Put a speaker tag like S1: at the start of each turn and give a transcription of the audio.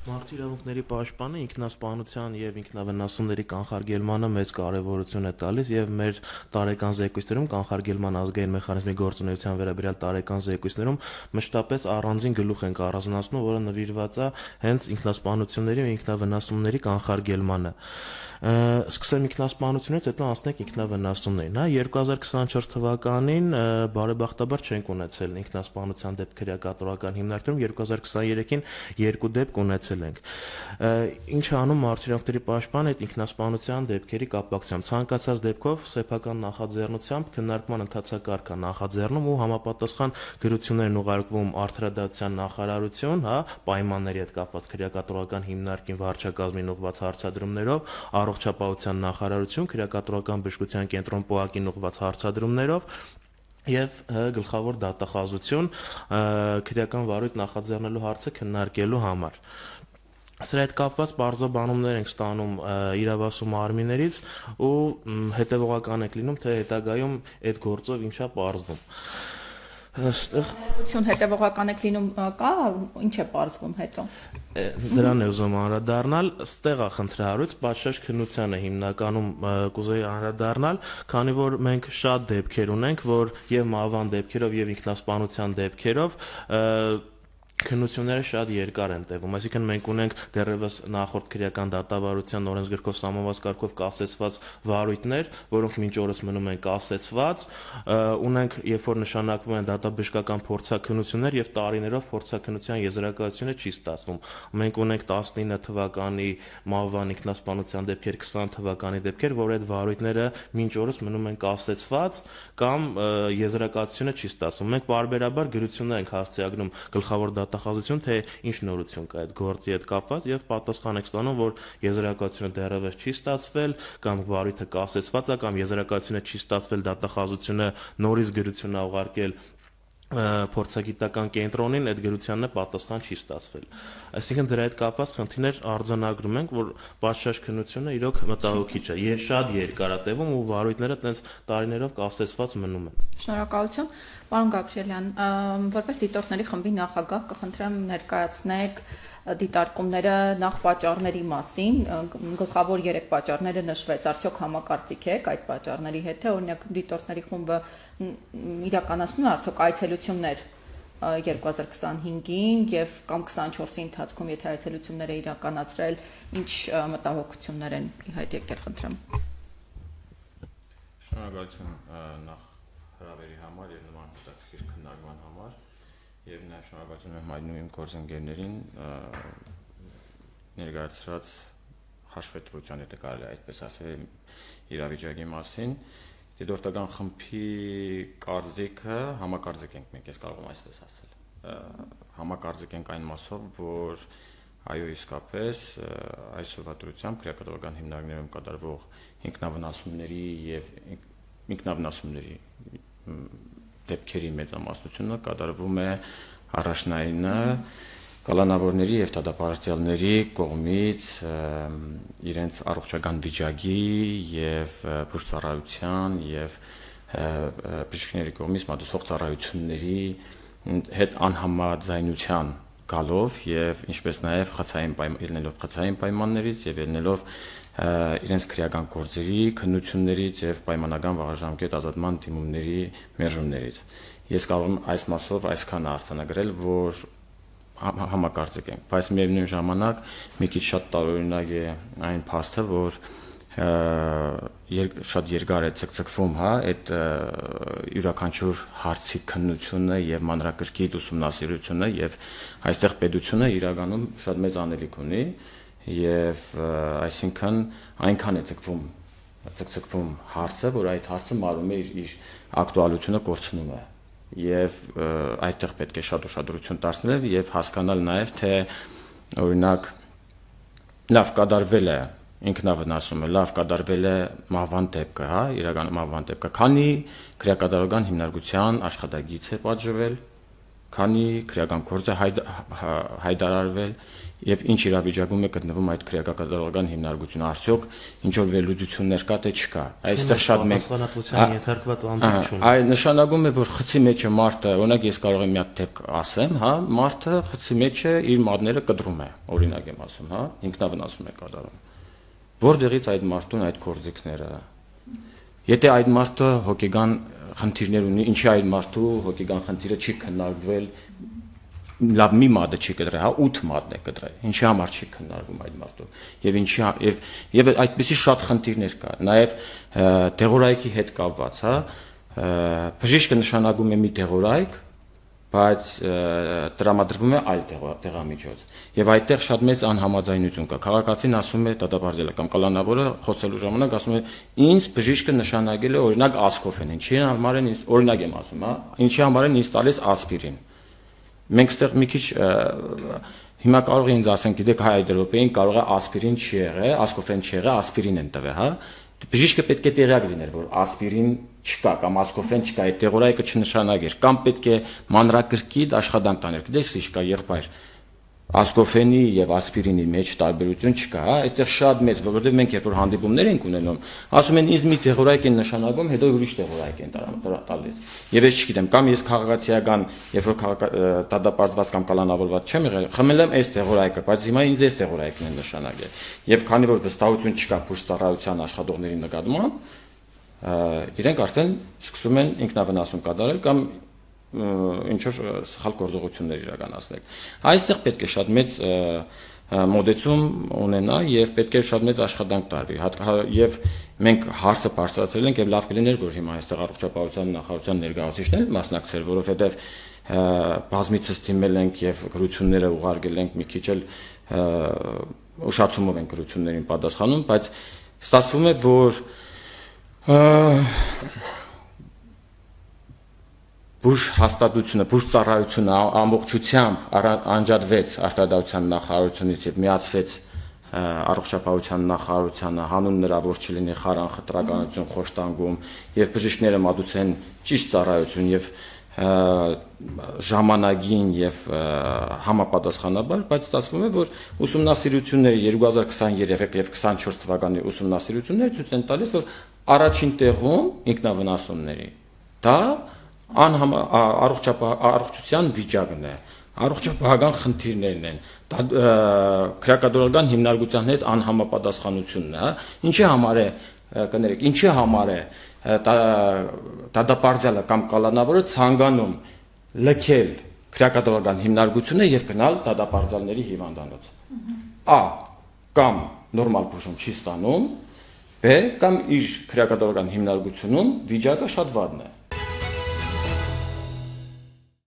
S1: Մարդու իրավունքների պաշտպանը ինքնասպանության եւ ինքնավնասումների կանխարգելմանը մեծ կարեւորություն է տալիս եւ մեր տարեկան զեկույցներում կանխարգելման ազգային մեխանիզմի գործունեության վերաբերյալ տարեկան զեկույցներում մշտապես առանձին գլուխ ենք առանձնացնում, որը նվիրված է հենց ինքնասպանությունների ու ինքնավնասումների կանխարգելմանը։ Սկսեմ ինքնասպանությունից, հետո անցնենք ինքնավնասումներին։ 2024 թվականին բարեբախտաբար չենք ունեցել ինքնասպանության դեպք քրեակատորական հիմնարկներում, 2023-ին 2 դեպք ունեցել ենք։ Ինչ անում մարդու իրավունքների պաշտպանը այդ ինքնասպանության դեպքերի կապակցությամբ։ Ցանկացած դեպքով սեփական նախաձեռնությամբ քննարկման ընթացակարգ է նախաձեռնում ու համապատասխան գրություններ են ուղարկվում Արդարադատության նախարարություն, պայմանների հետ կապված քրեակատորական հիմնարկին վարչակազմին ուղղված հարցադրումներով, Առողջապահության նախարարություն, քրեակատորական բժշկության կենտրոն ՊՕԱԿ-ին ուղղված հարցադրումներով եւ գլխավոր դատախազություն քրեական վարույթ նախաձեռնելու հարցը քննարկելու համար։ Սրա հետ կապված բարձրաբանումներ ենք ստանում իրավասու մարմիններից ու հետևողական ենք լինում, թե հետագայում այդ գործով ինչա պարզվում։
S2: Այստեղ հետևողական եք լինում կա, ինչ է պարզվում հետո։
S1: Դրան է ուզում անդրադառնալ, ստեղ է խնդրահարույց, պատշաճ քննությանը հիմնականում կուզեի անդրադառնալ, քանի որ մենք շատ դեպքեր ունենք, որ եւ մահվան դեպքերով եւ ինքնասպանության դեպքերով քննությունները շատ երկար են տևում, այսինքն մենք ունենք դեռևս նախորդ քրեական դատավարության օրենսգրքով սահմանված կարգով կասեցված վարույթներ, որոնք մինչ օրս մնում են կասեցված, ունենք, երբ որ նշանակվում են դատաբժշկական փորձաքննություններ եւ տարիներով փորձաքննության եզրակացությունը չի ստացվում։ Մենք ունենք 19 թվականի մահվան ինքնասպանության դեպքեր, 20 թվականի դեպքեր, որ այդ վարույթները մինչ օրս մնում են կասեցված կամ եզրակացությունը չի ստացվում։ Մենք բարբերաբար գրություններ ենք հասցեագրում գլխավոր դատախազություն, թե ինչ նորություն կա այդ գործի հետ կապված եւ պատասխան եք ստանում, որ եզրակացությունը դեռևս չի ստացվել կամ վարույթը կասեցված է կամ եզրակացությունը չի ստացվել, դատախազությունը նորից գրություն է ուղարկել փորձագիտական կենտրոնին, այդ գրությանն պատասխան չի ստացվել։ Այսինքն դրա հետ կապված խնդիրներ արձանագրում ենք, որ պատշաճ քննությունը իրոք մտահոգիչ է, շատ երկար է տևում ու վարույթները տենց տարիներով կասեցված մնում են։
S2: Շնորհակալություն, պարոն Գաբրիելյան, որպես դիտորդների խմբի նախագահ կխնդրեմ ներկայացնեք դիտարկումները նախ պատճառների մասին, գլխավոր 3 պատճառները նշվեց, արդյոք համակարծիք եք այդ պատճառների հետ, թե օրինակ դիտորդների խումբը իրականացնում է արդյոք այցելություններ 2025-ին եւ կամ 24-ի ընթացքում, եթե այցելություններ է իրականացրել, ինչ մտահոգություններ են իհայտ եկել, խնդրեմ։
S3: Շնորհակալություն նախ հրավերի համար եւ նման հետաքրքիր քննարկման համար եւ նաեւ շնորհակալություն եմ հայտնում իմ գործընկերներին ներկայացրած հաշվետվության, եթե կարելի է այդպես ասել, իրավիճակի մասին։ Դիտորդական խմբի կարծիքը համակարծիք ենք մենք, ես կարող եմ այսպես ասել։ Համակարծիք ենք այն մասով, որ այո, իսկապես այսօրվա դրությամբ քրեակատորական հիմնարկներում կատարվող ինքնավնասումների եւ ինքնավնասումների դեպքերի մեծամասնությունը կատարվում է առաջնայինը կալանավորների եւ դատապարտյալների կողմից իրենց առողջական վիճակի եւ բուժծառայության եւ բժիշկների կողմից մատուցող ծառայությունների հետ անհամաձայնության գալով եւ ինչպես նաեւ ելնելով խցային պայմաններից եւ ելնելով իրենց քրեական գործերի քննություններից եւ պայմանական վաղաժամկետ ազատման դիմումների մերժումներից։ Ես կարող եմ այս մասով այսքան արձանագրել, որ համակարծիք ենք, բայց միևնույն ժամանակ մի քիչ շատ տարօրինակ է այն փաստը, որ շատ երկար է ցկցկվում, այդ յուրաքանչյուր հարցի քննությունը եւ մանրակրկիտ ուսումնասիրությունը եւ այստեղ պետությունը իրականում շատ մեծ անելիք ունի եւ այսինքն այնքան է ցկցկվում հարցը, որ այդ հարցը մարում է իր ակտուալությունը կորցնում է եւ այդտեղ պետք է շատ ուշադրություն դարձնել եւ հասկանալ նաեւ թե օրինակ լավ կատարվել է ինքնավնասումը, լավ կատարվել է մահվան դեպքը, իրական մահվան դեպքը, քանի քրեակատարական հիմնարկության աշխատագիծ է պատժվել, քանի քրեական գործ է հայտարարվել եւ ինչ իրավիճակում է գտնվում այդ քրեակատարողական հիմնարկությունը, արդյոք ինչ որ վերլուծություններ կա թե չկա։ Այստեղ շատ մեծ
S1: պատասխանատվության ենթարկված անձինք չունի։
S3: Այ նշանակում է, որ խցի մեջը մարդը, օրինակ ես կարող եմ մի հատ դեպք ասեմ, հա, մարդը խցի մեջը իր մատները կտրում է, օրինակ եմ ասում, հա, ինքնավնասում է կատարում։ Որտեղից այդ մարդուն այդ կորձիկները։ Եթե այդ մարդը հոգեգան խնդիրներ ունի, ինչի այդ մարդու հոգեգան խնդիրը չի քննարկվել, լավ մի մատը չի կտրել, հա 8 մատն է կտրել։ Ինչի համար չի քննարկվում այդ մարդու։ Եվ ինչի եւ այդպիսի շատ խնդիրներ կա։ Նաեւ դեղորայքի հետ կապված, հա, բժիշկը նշանակում է մի դեղորայք, բայց տրամադրվում է այլ տեղամիջոց։ Եվ այդտեղ շատ մեծ անհամաձայնություն կա։ Քաղաքացին ասում է դատապարտել կամ կալանավորը խոսելու ժամանակ ասում է ինձ բժիշկը նշանակել է օրինակ ասկոֆեն, ինչի համար են ինձ օրինակ եմ ասում, հա, ինչի համար են ինձ տալիս ասպիրին։ Մենք ստեղ մի քիչ հիմա կարող են ինձ ասեն, գիտեք, հայ եվրոպեին կարող է ասպիրին չի եղել, ասկոֆեն չի եղել, ասպիրին են տվել, հա։ Բժիշկը պետք է տեղյակ լիներ, որ ասպիրին չկա կամ ասկոֆեն չկա, այդ դեղորայքը չնշանակեր, կամ պետք է մանրակրկիտ աշխատանք տաներ։ Գիտես, ինչ կա եղբայր։ Ասկոֆենի եւ ասպիրինի մեջ տարբերություն չկա, հա, այդտեղ շատ մեծ, որովհետեւ մենք երբ որ հանդիպումներ ենք ունենում, ասում են ինձ մի դեղորայք են նշանակում, հետո ուրիշ դեղորայք են տալիս։ Եվ ես չգիտեմ, կամ ես քաղաքացիական, երբ որ դատապարտված կամ կալանավորված չեմ եղել, խմել եմ այս դեղորայքը, բայց հիմա ինձ այս դեղորայքն են նշանակել։ Եվ քանի որ վստահություն չկա բուժծառայության աշխատողների նկատմամբ, իրենք արդեն սկսում են ինքնավնասում կատարել կամ ինչ որ սխալ գործողություններ իրականացնել։ Այստեղ պետք է շատ մեծ մոդեցում ունենա եւ պետք է շատ մեծ աշխատանք տարվի։ Եվ մենք հարցը բարձրացրել ենք եւ լավ կլիներ, որ հիմա այստեղ առողջապահության նախարարության ներկայացուցիչներ մասնակցել, որովհետեւ բազմիցս թիմել ենք եւ գրությունները ուղարկել ենք, մի քիչ էլ ուշացումով են գրություններին պատասխանում, բայց ստացվում է, որ բուժ հաստատությունը, բուժ ծառայությունը ամբողջությամբ անջատվեց արտադրության նախարարությունից եւ միացվեց առողջապահության նախարարությանը, հանուն նրա որ չլինի խարան խտրականություն, խոշտանգում եւ բժիշկները մատուցեն ճիշտ ծառայություն եւ ժամանակին եւ համապատասխանաբար, բայց ստացվում է, որ ուսումնասիրությունները 2023 եւ 24 թվականի ուսումնասիրությունները ցույց են տալիս, որ առաջին տեղում ինքնավնասումների դա առողջության վիճակն է, առողջապահական խնդիրներն են, քրեակատարողական հիմնարկության հետ անհամապատասխանությունն է, ինչի համար է, կներեք, ինչի համար է դատապարտյալը կամ կալանավորը ցանկանում լքել քրեակատարողական հիմնարկությունը եւ գնալ դատապարտյալների հիվանդանոց։ Ա կամ նորմալ բուժում չի ստանում, B կամ իր քրեակատարողական հիմնարկությունում վիճակը շատ վատն է։